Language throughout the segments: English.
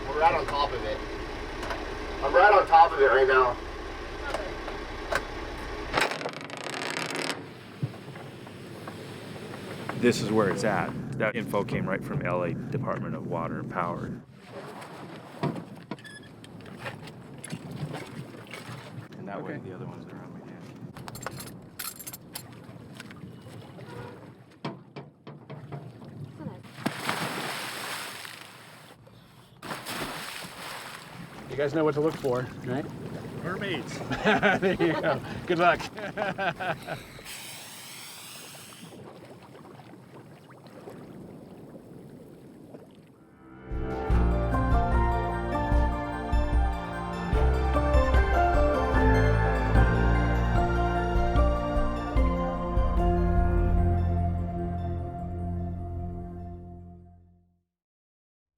We're right on top of it. I'm right on top of it right now. This is where it's at. That info came right from LA Department of Water and Power. And that way the other ones are on my hand. You guys know what to look for, right? Mermaids. There you go. Good luck.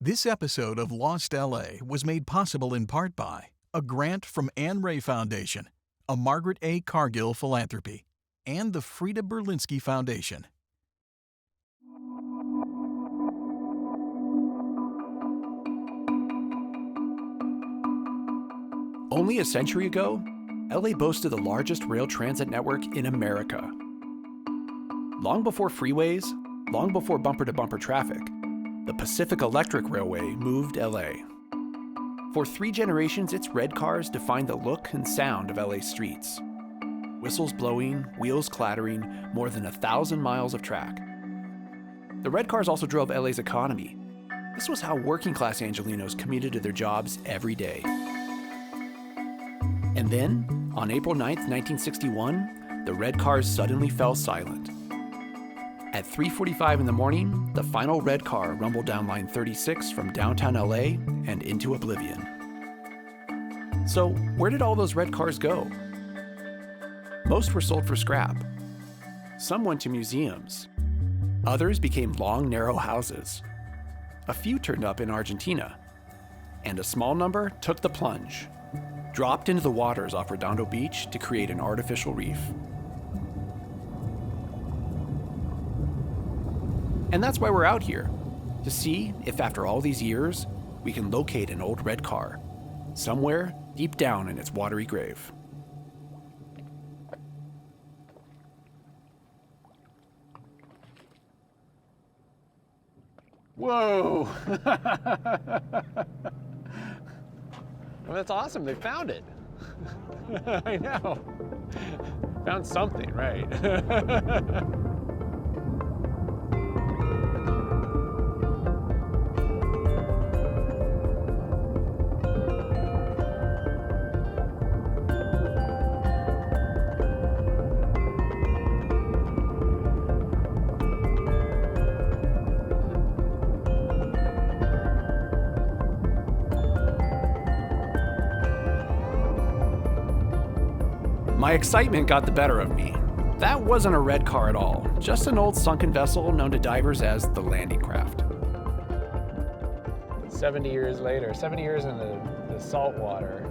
This episode of Lost LA was made possible in part by a grant from Anne Ray Foundation, a Margaret A. Cargill philanthropy, and the Frida Berlinski Foundation. Only a century ago, LA boasted the largest rail transit network in America. Long before freeways, long before bumper-to-bumper traffic, the Pacific Electric Railway moved LA. For 3 generations, its red cars defined the look and sound of LA's streets. Whistles blowing, wheels clattering, more than 1,000 miles of track. The red cars also drove LA's economy. This was how working-class Angelenos commuted to their jobs every day. And then, on April 9th, 1961, the red cars suddenly fell silent. At 3:45 in the morning, the final red car rumbled down line 36 from downtown LA and into oblivion. So, where did all those red cars go? Most were sold for scrap. Some went to museums. Others became long, narrow houses. A few turned up in Argentina. And a small number took the plunge, dropped into the waters off Redondo Beach to create an artificial reef. And that's why we're out here, to see if after all these years, we can locate an old red car, somewhere deep down in its watery grave. Whoa! Well, that's awesome. They found it. I know. Found something, right? My excitement got the better of me. That wasn't a red car at all, just an old sunken vessel known to divers as the Landing Craft. 70 years later, 70 years in the salt water.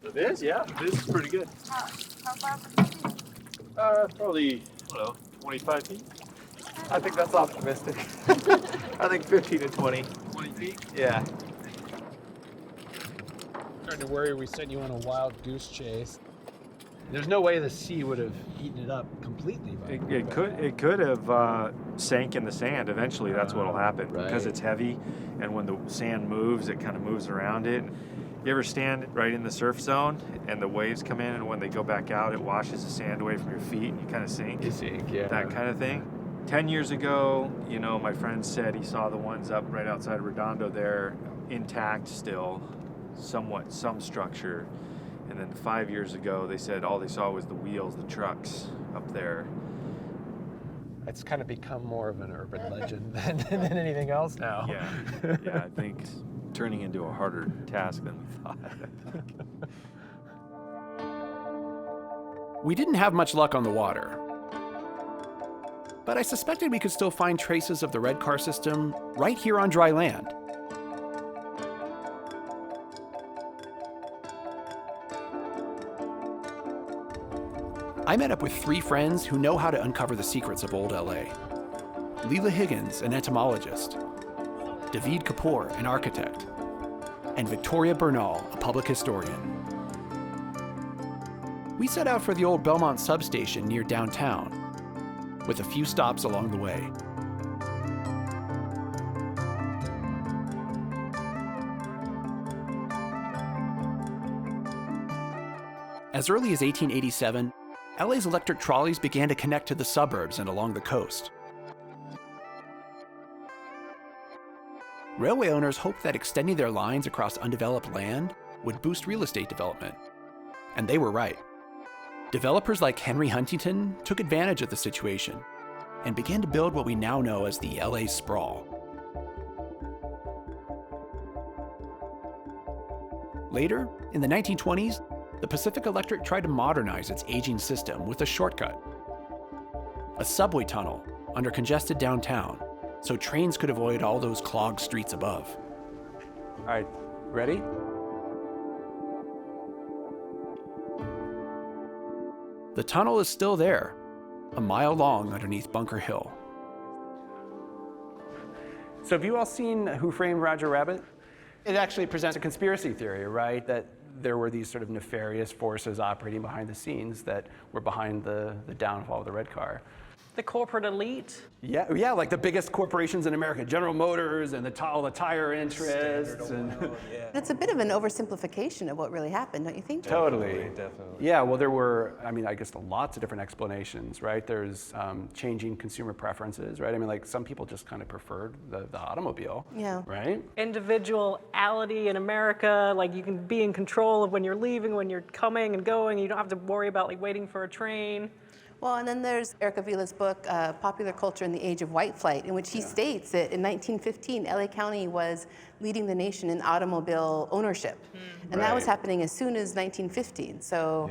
It is, yeah. This is pretty good. How far from the sea? Probably, I don't know, 25 feet. I think that's optimistic. I think 15 to 20. 20 feet? Yeah. Starting to worry we sent you on a wild goose chase. There's no way the sea would have eaten it up completely. It could have sank in the sand. Eventually, that's what'll happen because it's heavy, and when the sand moves, it kind of moves around it. You ever stand right in the surf zone and the waves come in, and when they go back out, it washes the sand away from your feet and you kind of sink? You sink, yeah. That kind of thing. 10 years ago, you know, my friend said he saw the ones up right outside Redondo there, intact still, somewhat, some structure. And then 5 years ago, they said all they saw was the wheels, the trucks up there. It's kind of become more of an urban legend than anything else now. Yeah, I think it's turning into a harder task than we thought. We didn't have much luck on the water, but I suspected we could still find traces of the red car system right here on dry land. I met up with 3 friends who know how to uncover the secrets of old LA. Leela Higgins, an entomologist, David Kapoor, an architect, and Victoria Bernal, a public historian. We set out for the old Belmont substation near downtown, with a few stops along the way. As early as 1887, LA's electric trolleys began to connect to the suburbs and along the coast. Railway owners hoped that extending their lines across undeveloped land would boost real estate development. And they were right. Developers like Henry Huntington took advantage of the situation and began to build what we now know as the LA Sprawl. Later, in the 1920s, the Pacific Electric tried to modernize its aging system with a shortcut: a subway tunnel under congested downtown, so trains could avoid all those clogged streets above. All right, ready? The tunnel is still there, a mile long underneath Bunker Hill. So have you all seen Who Framed Roger Rabbit? It actually presents a conspiracy theory, right? That there were these sort of nefarious forces operating behind the scenes that were behind the downfall of the red car. The corporate elite. Yeah, like the biggest corporations in America, General Motors and all the tire interests. It's a bit of an oversimplification of what really happened, don't you think? Totally. Definitely. Yeah, well, there were, I guess lots of different explanations, right? There's changing consumer preferences, right? Like some people just kind of preferred the automobile. Yeah. Right? Individuality in America, like you can be in control of when you're leaving, when you're coming and going. You don't have to worry about like waiting for a train. Well, and then there's Eric Avila's book, Popular Culture in the Age of White Flight, in which he states that in 1915, LA County was leading the nation in automobile ownership. And that was happening as soon as 1915. So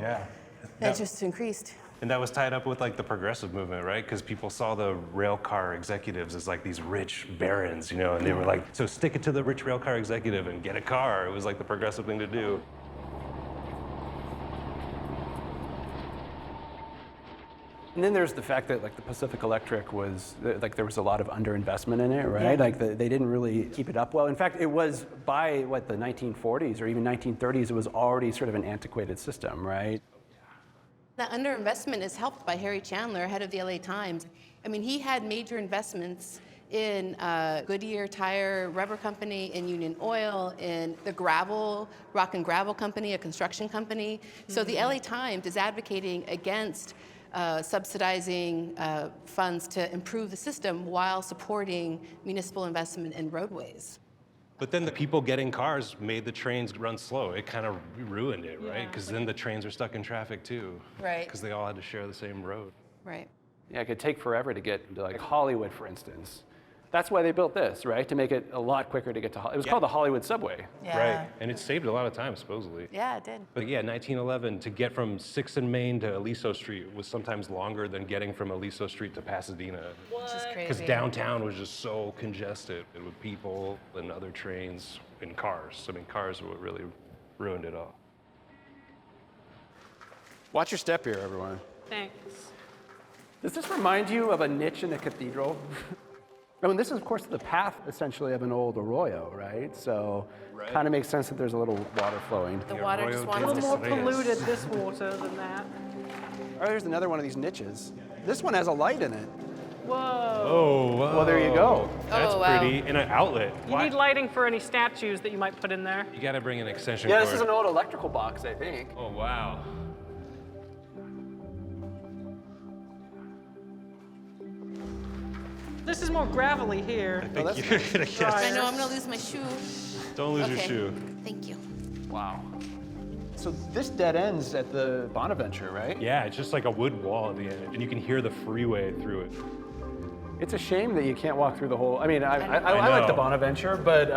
that just increased. And that was tied up with like the progressive movement, right? Because people saw the rail car executives as like these rich barons, and they were like, so stick it to the rich rail car executive and get a car. It was like the progressive thing to do. And then there's the fact that like the Pacific Electric was, like there was a lot of underinvestment in it, right? Like they didn't really keep it up well. In fact, it was by the 1940s or even 1930s, it was already sort of an antiquated system, right? That underinvestment is helped by Harry Chandler, head of the LA Times. He had major investments in Goodyear Tire Rubber Company, in Union Oil, in the Rock and Gravel Company, a construction company. So the LA Times is advocating against subsidizing funds to improve the system while supporting municipal investment in roadways. But then the people getting cars made the trains run slow. It kind of ruined it, right? Because then the trains are stuck in traffic too. Right. Because they all had to share the same road. Right. Yeah, it could take forever to get to like Hollywood, for instance. That's why they built this, right? To make it a lot quicker to get to Hollywood. It was called the Hollywood Subway. Yeah. Right, and it saved a lot of time, supposedly. Yeah, it did. But yeah, 1911, to get from 6th and Main to Aliso Street was sometimes longer than getting from Aliso Street to Pasadena. Which is crazy. Because downtown was just so congested with people and other trains and cars. Cars were what really ruined it all. Watch your step here, everyone. Thanks. Does this remind you of a niche in a cathedral? This is, of course, the path, essentially, of an old arroyo, right? So kind of makes sense that there's a little water flowing. The water just wants A to little more polluted, this water, than that. Oh, there's another one of these niches. This one has a light in it. Whoa. Oh, wow. Well, there you go. That's wow. pretty. And an outlet. You need lighting for any statues that you might put in there. You gotta bring an extension Yeah, cord. this is an old electrical box, I think. Oh, wow. This is more gravelly here. I think you're gonna get I know, I'm going to lose my shoe. Don't lose your Okay. shoe. Thank you. Wow. So this dead ends at the Bonaventure, right? Yeah, it's just like a wood wall at the end, and you can hear the freeway through it. It's a shame that you can't walk through the whole. I mean, I I like the know. Bonaventure, but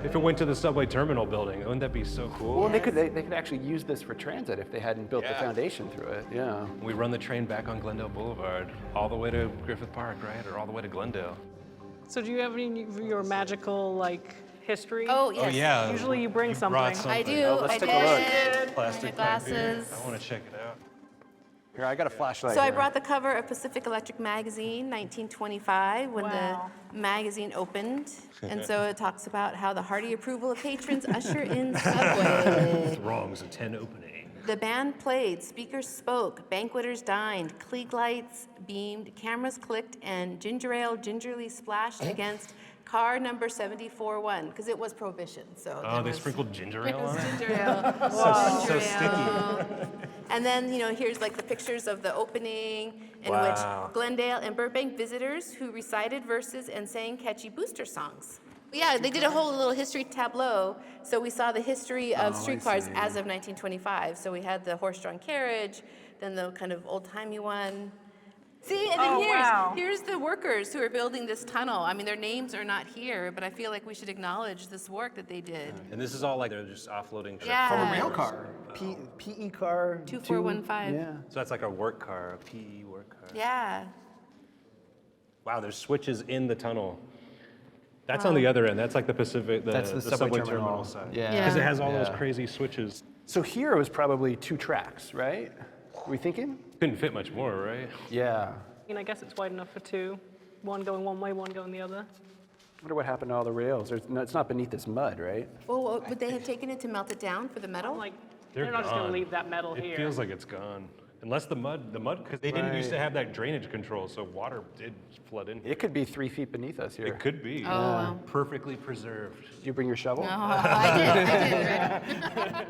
If it went to the subway terminal building, wouldn't that be so cool? well, they could actually use this for transit if they hadn't built the Yeah. foundation through it. Yeah. We run the train back on Glendale Boulevard, all the way to Griffith Park, right? Or all the way to Glendale. So do you have any of your magical, history? Oh, yes. Oh, yeah. Usually you bring brought something. I do. let's I take a look. did. Plastic My pipe here. glasses. I want to check it out. Here, I got a flashlight. So I here. brought the cover of Pacific Electric Magazine, 1925, when Wow. the magazine opened. And so it talks about how the hearty approval of patrons usher in Subway. Wrongs a 10 opening. The band played, speakers spoke, banqueters dined, Klieg lights beamed, cameras clicked, and ginger ale gingerly splashed against car number 74-1, because it was Prohibition. So Oh, there they was- sprinkled ginger ale It was on it? ginger ale. So Ginger sticky. ale. And then, here's like the pictures of the opening in Wow. which Glendale and Burbank visitors who recited verses and sang catchy booster songs. Yeah, they did a whole little history tableau. So we saw the history of streetcars as of 1925. So we had the horse-drawn carriage, then the kind of old-timey one. See, and then here's the workers who are building this tunnel. I mean, their names are not here, but I feel like we should acknowledge this work that they did. And this is all like they're just offloading. Yeah. From a rail car. PE car. 2415. Yeah. So that's like a work car, a PE work car. Yeah. Wow, there's switches in the tunnel. That's on the other end. That's like the Pacific, That's the subway terminal. side. Yeah. Because it has all Yeah. those crazy switches. So here it was probably 2 tracks, right? Are we thinking? Couldn't fit much more, right? Yeah. I guess it's wide enough for two. One going one way, one going the other. I wonder what happened to all the rails. It's not beneath this mud, right? Well, would they have taken it to melt it down for the metal? Like, They're they're not just going to gone. leave that metal It here. feels like it's gone. Unless the mud, because they didn't used to Right. have that drainage control, so water did flood in. It could be 3 feet beneath us here. It could be. wow. Perfectly preserved. Did you bring your shovel? Oh, I did.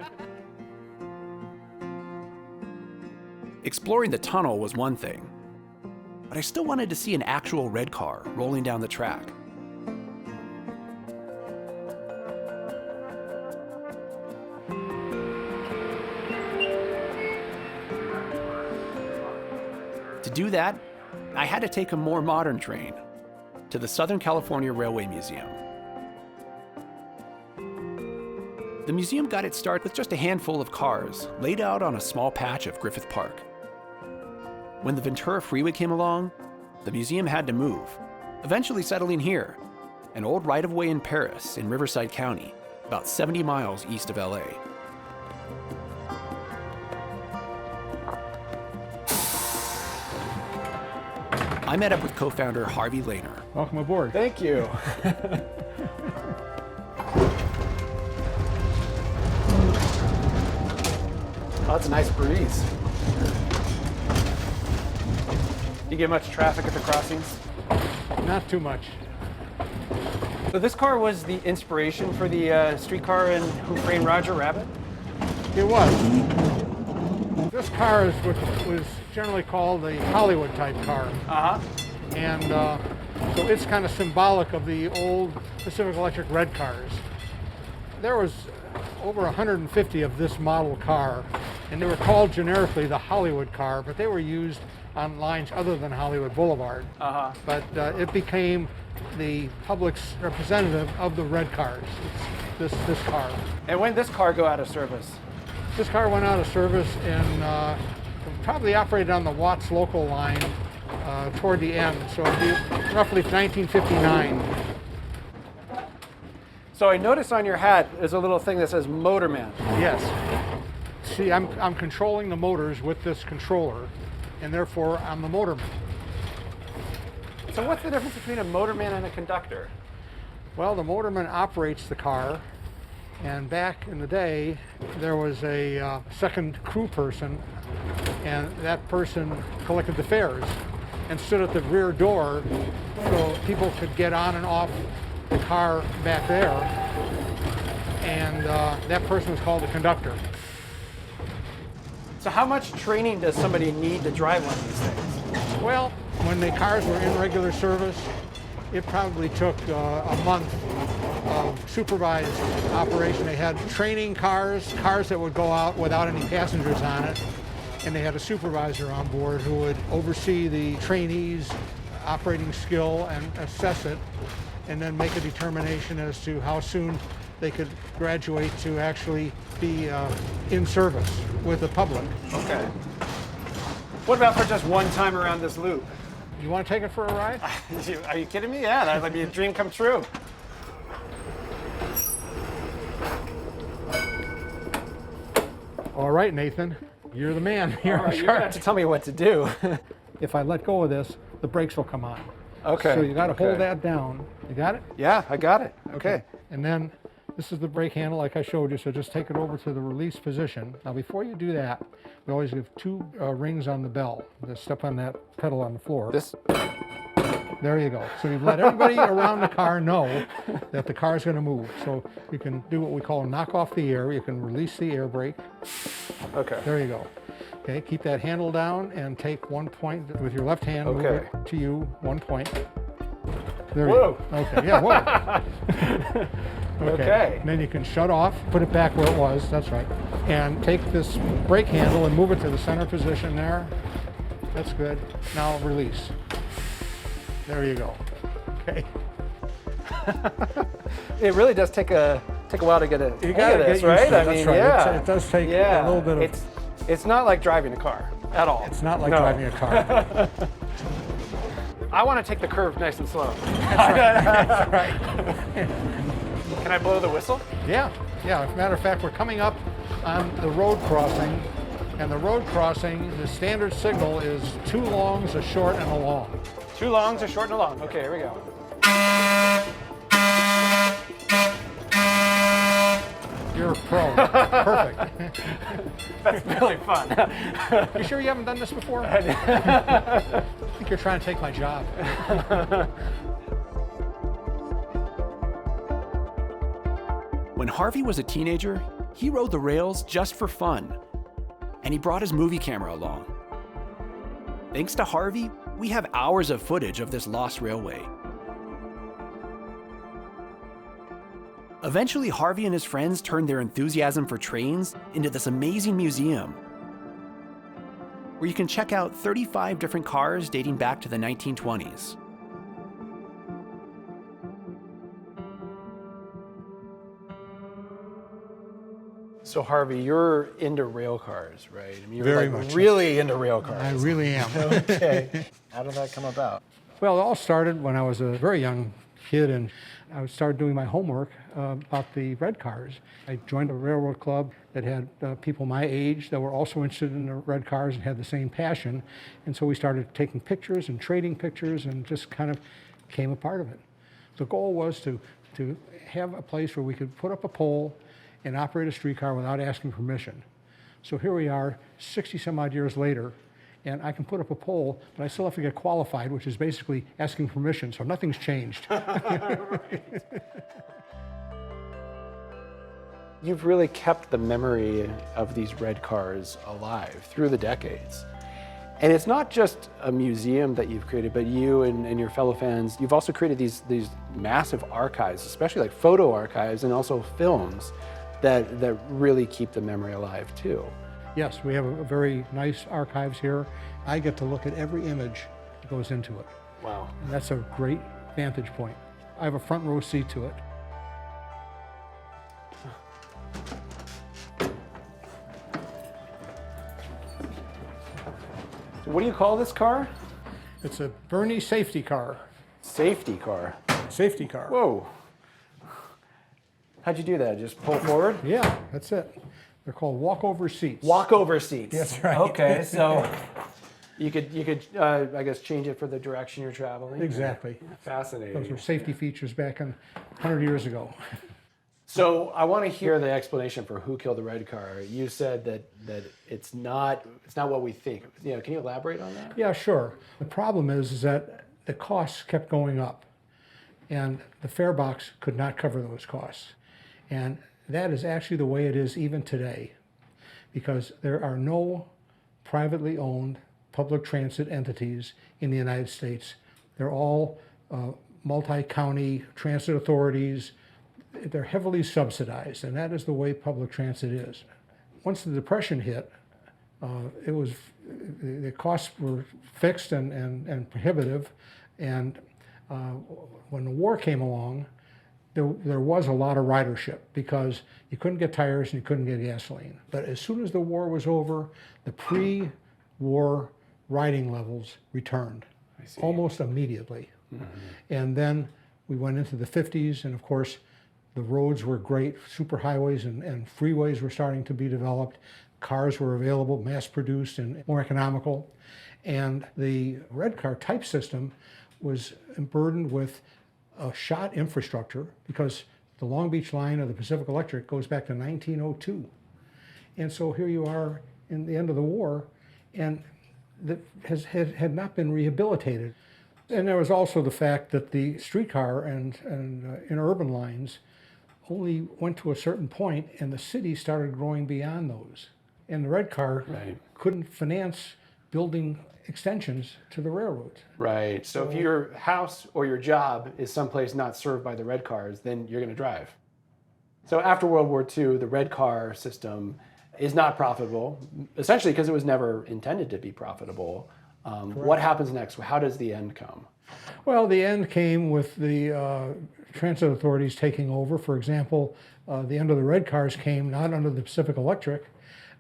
Exploring the tunnel was one thing, but I still wanted to see an actual red car rolling down the track. To do that, I had to take a more modern train to the Southern California Railway Museum. The museum got its start with just a handful of cars laid out on a small patch of Griffith Park. When the Ventura Freeway came along, the museum had to move, eventually settling here, an old right-of-way in Paris in Riverside County, about 70 miles east of LA. I met up with co-founder Harvey Lehner. Welcome aboard. Thank you. Oh, it's a nice breeze. You get much traffic at the crossings? Not too much. So this car was the inspiration for the streetcar in Who Framed Roger Rabbit? It was. This car is what was generally called the Hollywood type car. Uh-huh. And so it's kind of symbolic of the old Pacific Electric red cars. There was over 150 of this model car, and they were called generically the Hollywood car, but they were used on lines other than Hollywood Boulevard. Uh-huh. But it became the public's representative of the red cars. It's this car. And when did this car go out of service? This car went out of service and probably operated on the Watts local line toward the end, so it'd be roughly 1959. So I noticed on your hat there's a little thing that says Motorman. Yes. See, I'm controlling the motors with this controller, and therefore I'm the motorman. So what's the difference between a motorman and a conductor? Well, the motorman operates the car, and back in the day, there was a second crew person, and that person collected the fares and stood at the rear door so people could get on and off the car back there, and that person was called the conductor. So how much training does somebody need to drive one of these things? Well, when the cars were in regular service, it probably took a month of supervised operation. They had training cars that would go out without any passengers on it, and they had a supervisor on board who would oversee the trainees' operating skill and assess it, and then make a determination as to how soon they could graduate to actually be in service with the public. Okay. What about for just one time around this loop? You want to take it for a ride? Are you kidding me? Yeah, that'd be a dream come true. All right, Nathan. You're the man. You're All in right, you're gonna have charge. to tell me what to do. If I let go of this, the brakes will come on. Okay. So you got to okay. hold that down. You got it? Yeah, I got it. Okay. And then this is the brake handle like I showed you, so just take it over to the release position. Now before you do that, we always give 2 rings on the bell. Just step on that pedal on the floor. This. There you go. So you've let everybody around the car know that the car is going to move. So you can do what we call knock off the air. You can release the air brake. Okay. There you go. Okay, keep that handle down and take 1 point with your left hand. Move Okay. it to you, 1 point. There Whoa. you go. Okay, yeah, whoa. Okay. And then you can shut off, put it back where it was, that's right. And take this brake handle and move it to the center position there. That's good. Now release. There you go. Okay. It really does take a while to get a hang gotta of this, get used right? to it, I that's mean, right. yeah. It does take yeah. a little bit of... It's not like driving a car at all. It's not like No. driving a car. I want to take the curve nice and slow. That's right. Can I blow the whistle? Yeah. As a matter of fact, we're coming up on the road crossing. And the road crossing, the standard signal is 2 longs, a short, and a long. 2 longs, a short, and a long. Okay, here we go. You're a pro. Perfect. That's really fun. You sure you haven't done this before? I think you're trying to take my job. When Harvey was a teenager, he rode the rails just for fun. And he brought his movie camera along. Thanks to Harvey, we have hours of footage of this lost railway. Eventually, Harvey and his friends turned their enthusiasm for trains into this amazing museum, where you can check out 35 different cars dating back to the 1920s. So Harvey, you're into rail cars, right? I mean, you're Very like much. really into rail cars. I really am. Okay. How did that come about? Well, it all started when I was a very young kid and I started doing my homework about the red cars. I joined a railroad club that had people my age that were also interested in the red cars and had the same passion. And so we started taking pictures and trading pictures and just kind of became a part of it. The goal was to have a place where we could put up a pole and operate a streetcar without asking permission. So here we are, 60 some odd years later, and I can put up a pole, but I still have to get qualified, which is basically asking permission, so nothing's changed. You've really kept the memory of these red cars alive through the decades. And it's not just a museum that you've created, but you and your fellow fans, you've also created these massive archives, especially like photo archives and also films that really keep the memory alive too. Yes, we have a very nice archives here. I get to look at every image that goes into it. Wow. And that's a great vantage point. I have a front row seat to it. So what do you call this car? It's a Bernie safety car. Safety car. Safety car. Whoa. How'd you do that? Just pull forward? Yeah, that's it. They're called walkover seats. Walkover seats. That's right. Okay, so you could I guess change it for the direction you're traveling. Exactly. Fascinating. Those were safety features back 100 years ago. So I want to hear the explanation for who killed the red car. You said that it's not what we think. You know, can you elaborate on that? Yeah, sure. The problem is that the costs kept going up, and the fare box could not cover those costs. And that is actually the way it is even today, because there are no privately owned public transit entities in the United States. They're all multi-county transit authorities. They're heavily subsidized, and that is the way public transit is. Once the Depression hit, the costs were fixed and prohibitive, and when the war came along, there was a lot of ridership because you couldn't get tires and you couldn't get gasoline. But as soon as the war was over, the pre-war riding levels returned almost immediately. Mm-hmm. And then we went into the 50s, and of course, the roads were great. Superhighways and freeways were starting to be developed. cars were available, mass-produced and more economical. And the red car type system was burdened with a shot infrastructure because the Long Beach line of the Pacific Electric goes back to 1902. And so here you are in the end of the war, and that had not been rehabilitated. And there was also the fact that the streetcar and interurban lines only went to a certain point, and the city started growing beyond those. And the red car couldn't finance building extensions to the railroads. Right. So if your house or your job is someplace not served by the red cars, then you're going to drive. So after World War II, the red car system is not profitable, essentially because it was never intended to be profitable. What happens next? How does the end come? Well, the end came with the transit authorities taking over. For example, the end of the red cars came not under the Pacific Electric,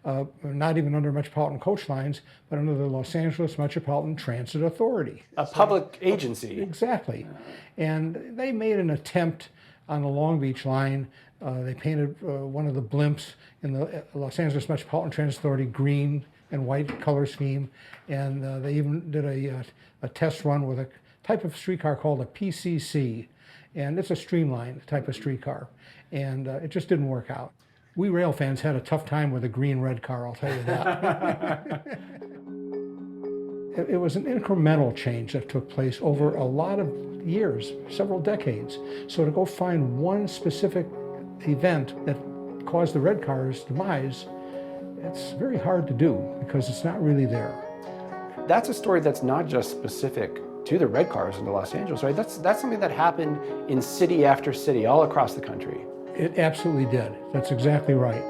not even under Metropolitan Coach Lines, but under the Los Angeles Metropolitan Transit Authority. A public agency. Exactly. And they made an attempt on the Long Beach line. They painted one of the blimps in the Los Angeles Metropolitan Transit Authority green and white color scheme, and they even did a test run with a type of streetcar called a PCC, and it's a streamlined type of streetcar, and it just didn't work out. We rail fans had a tough time with a green-red car, I'll tell you that. It was an incremental change that took place over a lot of years, several decades. So to go find one specific event that caused the red car's demise, it's very hard to do because it's not really there. That's a story that's not just specific to the red cars in Los Angeles, right? That's something that happened in city after city all across the country. It absolutely did. That's exactly right.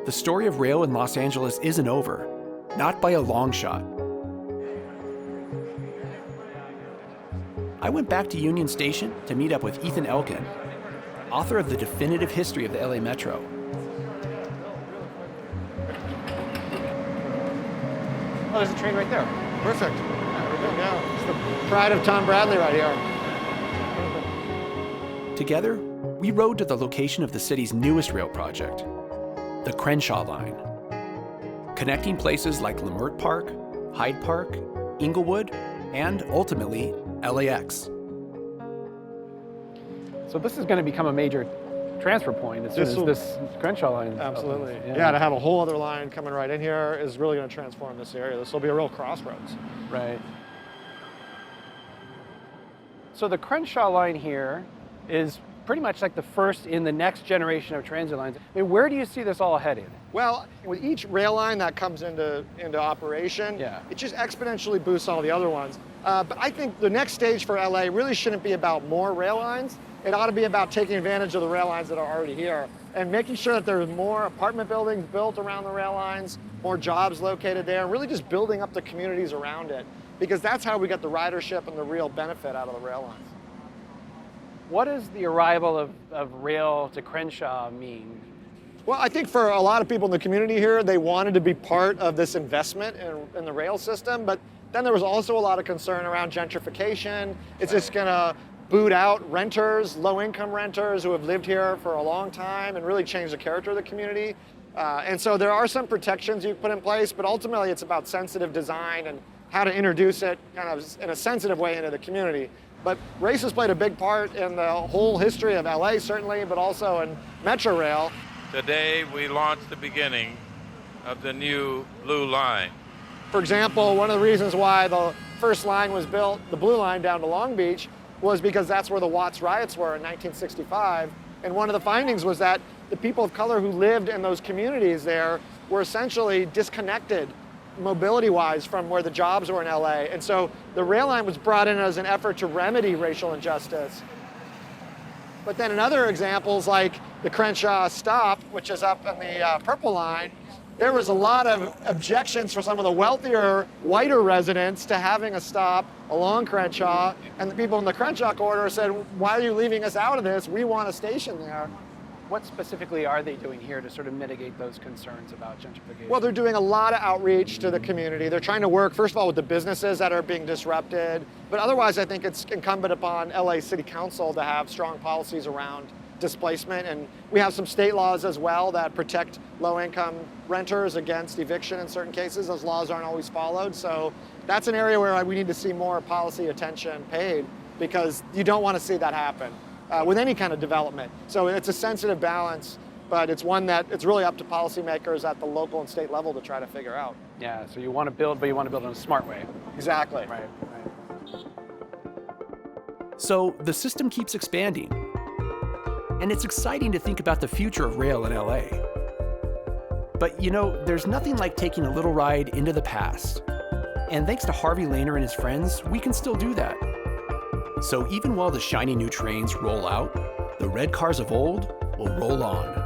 The story of rail in Los Angeles isn't over, not by a long shot. I went back to Union Station to meet up with Ethan Elkin, author of The Definitive History of the LA Metro. Oh, there's a train right there. Perfect. Yeah, it's the pride of Tom Bradley right here. Together, we rode to the location of the city's newest rail project, the Crenshaw Line, connecting places like Leimert Park, Hyde Park, Inglewood, and ultimately, LAX. So this is going to become a major transfer point as soon as this Crenshaw line. Absolutely. Opens. Yeah, to have a whole other line coming right in here is really going to transform this area. This will be a real crossroads. Right. So the Crenshaw line here is pretty much like the first in the next generation of transit lines. I mean, where do you see this all headed? Well, with each rail line that comes into operation, it just exponentially boosts all the other ones. But I think the next stage for LA really shouldn't be about more rail lines. It ought to be about taking advantage of the rail lines that are already here and making sure that there's more apartment buildings built around the rail lines, more jobs located there, and really just building up the communities around it, because that's how we get the ridership and the real benefit out of the rail lines. What does the arrival of rail to Crenshaw mean? Well, I think for a lot of people in the community here, they wanted to be part of this investment in the rail system, but then there was also a lot of concern around gentrification. It's just gonna boot out renters, low-income renters who have lived here for a long time and really change the character of the community. And so there are some protections you put in place, but ultimately it's about sensitive design and how to introduce it kind of in a sensitive way into the community. But race has played a big part in the whole history of LA, certainly, but also in Metro Rail. Today we launched the beginning of the new Blue Line. For example, one of the reasons why the first line was built, the Blue Line down to Long Beach, was because that's where the Watts riots were in 1965. And one of the findings was that the people of color who lived in those communities there were essentially disconnected mobility-wise from where the jobs were in LA. And so the rail line was brought in as an effort to remedy racial injustice. But then in other examples, like the Crenshaw stop, which is up in the Purple Line, there was a lot of objections for some of the wealthier, whiter residents to having a stop along Crenshaw. And the people in the Crenshaw corridor said, why are you leaving us out of this? We want a station there. What specifically are they doing here to sort of mitigate those concerns about gentrification? Well, they're doing a lot of outreach to the community. They're trying to work, first of all, with the businesses that are being disrupted. But otherwise, I think it's incumbent upon LA City Council to have strong policies around displacement. And we have some state laws as well that protect low-income renters against eviction in certain cases. Those laws aren't always followed. So that's an area where we need to see more policy attention paid, because you don't want to see that happen with any kind of development. So it's a sensitive balance, but it's one that it's really up to policymakers at the local and state level to try to figure out. Yeah, so you want to build, but you want to build in a smart way. Exactly. Right. So the system keeps expanding. And it's exciting to think about the future of rail in LA. But you know, there's nothing like taking a little ride into the past. And thanks to Harvey Lehner and his friends, we can still do that. So even while the shiny new trains roll out, the red cars of old will roll on.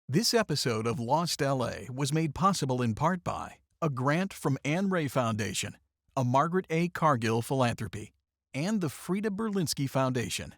This episode of Lost LA was made possible in part by a grant from Anne Ray Foundation, a Margaret A. Cargill philanthropy, and the Frida Berlinski Foundation.